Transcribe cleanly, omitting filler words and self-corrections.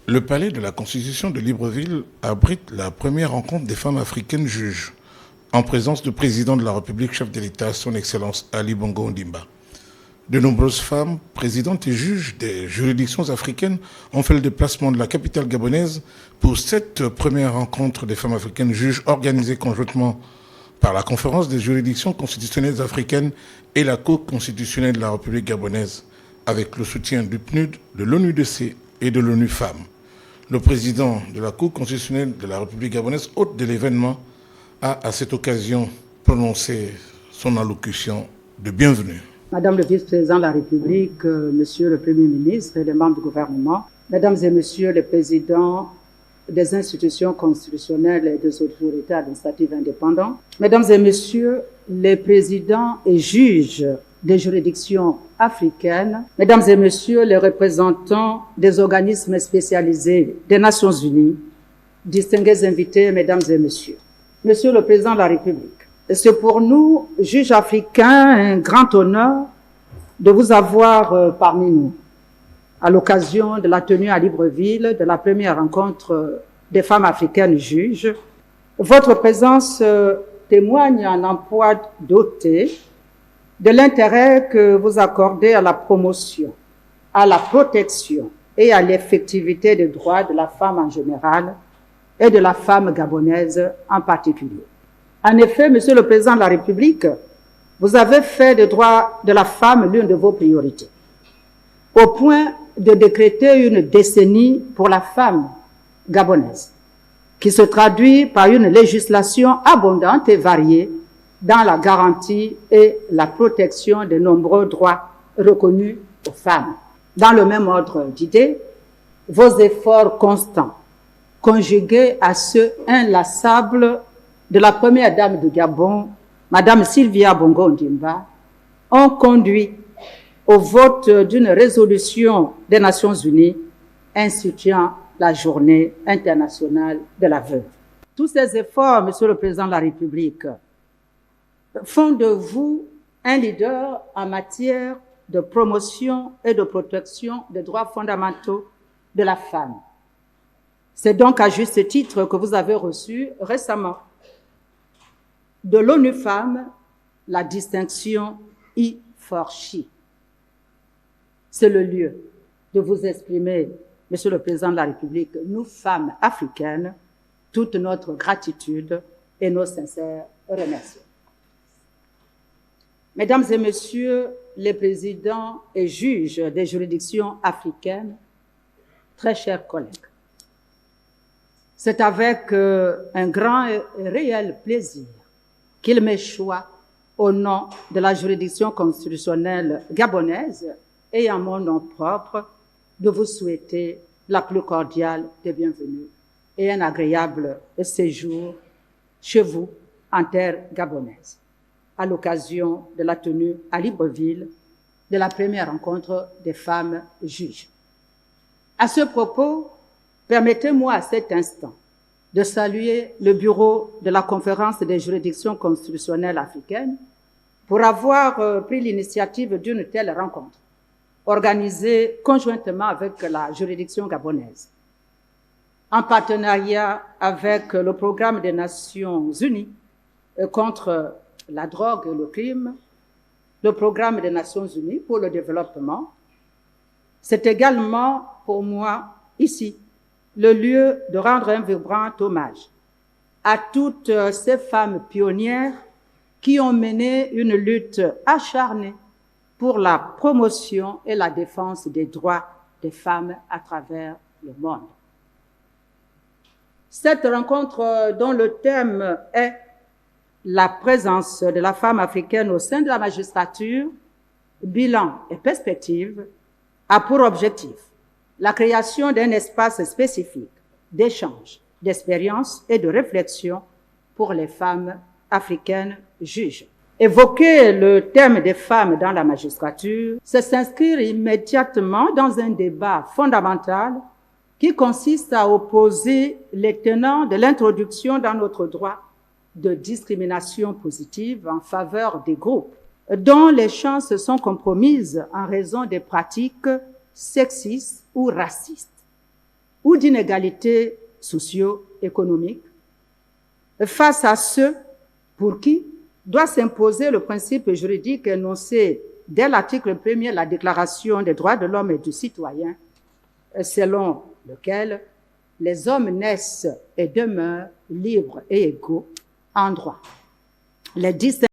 Le palais de la Constitution de Libreville abrite la première rencontre des femmes africaines juges, en présence du président de la République, chef de l'État, son Excellence Ali Bongo Ondimba. De nombreuses femmes, présidentes et juges des juridictions africaines, ont fait le déplacement de la capitale gabonaise pour cette première rencontre des femmes africaines juges organisée conjointement par la Conférence des juridictions constitutionnelles africaines et la Cour constitutionnelle de la République gabonaise, avec le soutien du PNUD, de l'ONUDC et de l'ONU Femmes. Le président de la Cour constitutionnelle de la République gabonaise, hôte de l'événement, a à cette occasion prononcé son allocution de bienvenue. Madame le vice-président de la République, Monsieur le Premier ministre et les membres du gouvernement, Mesdames et Messieurs les présidents des institutions constitutionnelles et des autorités administratives indépendantes, Mesdames et Messieurs les présidents et juges des juridictions africaines, Mesdames et Messieurs les représentants des organismes spécialisés des Nations Unies, distingués invités, Mesdames et Messieurs, Monsieur le Président de la République, c'est pour nous, juges africains, un grand honneur de vous avoir parmi nous à l'occasion de la tenue à Libreville de la première rencontre des femmes africaines juges. Votre présence témoigne en emploi doté de l'intérêt que vous accordez à la promotion, à la protection et à l'effectivité des droits de la femme en général et de la femme gabonaise en particulier. En effet, Monsieur le Président de la République, vous avez fait des droits de la femme l'une de vos priorités, au point de décréter une décennie pour la femme gabonaise, qui se traduit par une législation abondante et variée dans la garantie et la protection de nombreux droits reconnus aux femmes. Dans le même ordre d'idées, vos efforts constants, conjugués à ceux inlassables de la première dame du Gabon, Madame Sylvia Bongo Ondimba, ont conduit au vote d'une résolution des Nations Unies instituant la Journée internationale de la veuve. Tous ces efforts, Monsieur le Président de la République, font de vous un leader en matière de promotion et de protection des droits fondamentaux de la femme. C'est donc à juste titre que vous avez reçu récemment de l'ONU Femmes la distinction I4CHI. C'est le lieu de vous exprimer, Monsieur le Président de la République, nous, femmes africaines, toute notre gratitude et nos sincères remerciements. Mesdames et Messieurs les présidents et juges des juridictions africaines, très chers collègues, c'est avec un grand et réel plaisir qu'il m'est choix, au nom de la juridiction constitutionnelle gabonaise et en mon nom propre, de vous souhaiter la plus cordiale des bienvenues et un agréable séjour chez vous en terre gabonaise, à l'occasion de la tenue à Libreville de la première rencontre des femmes juges. À ce propos, permettez-moi à cet instant de saluer le bureau de la Conférence des juridictions constitutionnelles africaines pour avoir pris l'initiative d'une telle rencontre, organisée conjointement avec la juridiction gabonaise, en partenariat avec le programme des Nations Unies contre la drogue et le crime, le programme des Nations Unies pour le développement. C'est également pour moi ici le lieu de rendre un vibrant hommage à toutes ces femmes pionnières qui ont mené une lutte acharnée pour la promotion et la défense des droits des femmes à travers le monde. Cette rencontre, dont le thème est la présence de la femme africaine au sein de la magistrature, bilan et perspective, a pour objectif la création d'un espace spécifique d'échange, d'expérience et de réflexion pour les femmes africaines juges. Évoquer le thème des femmes dans la magistrature, c'est s'inscrire immédiatement dans un débat fondamental qui consiste à opposer les tenants de l'introduction dans notre droit de discrimination positive en faveur des groupes dont les chances sont compromises en raison des pratiques sexistes ou racistes, ou d'inégalités socio-économiques face à ceux pour qui doit s'imposer le principe juridique énoncé dès l'article 1er de la Déclaration des droits de l'homme et du citoyen, selon lequel les hommes naissent et demeurent libres et égaux en droit. Les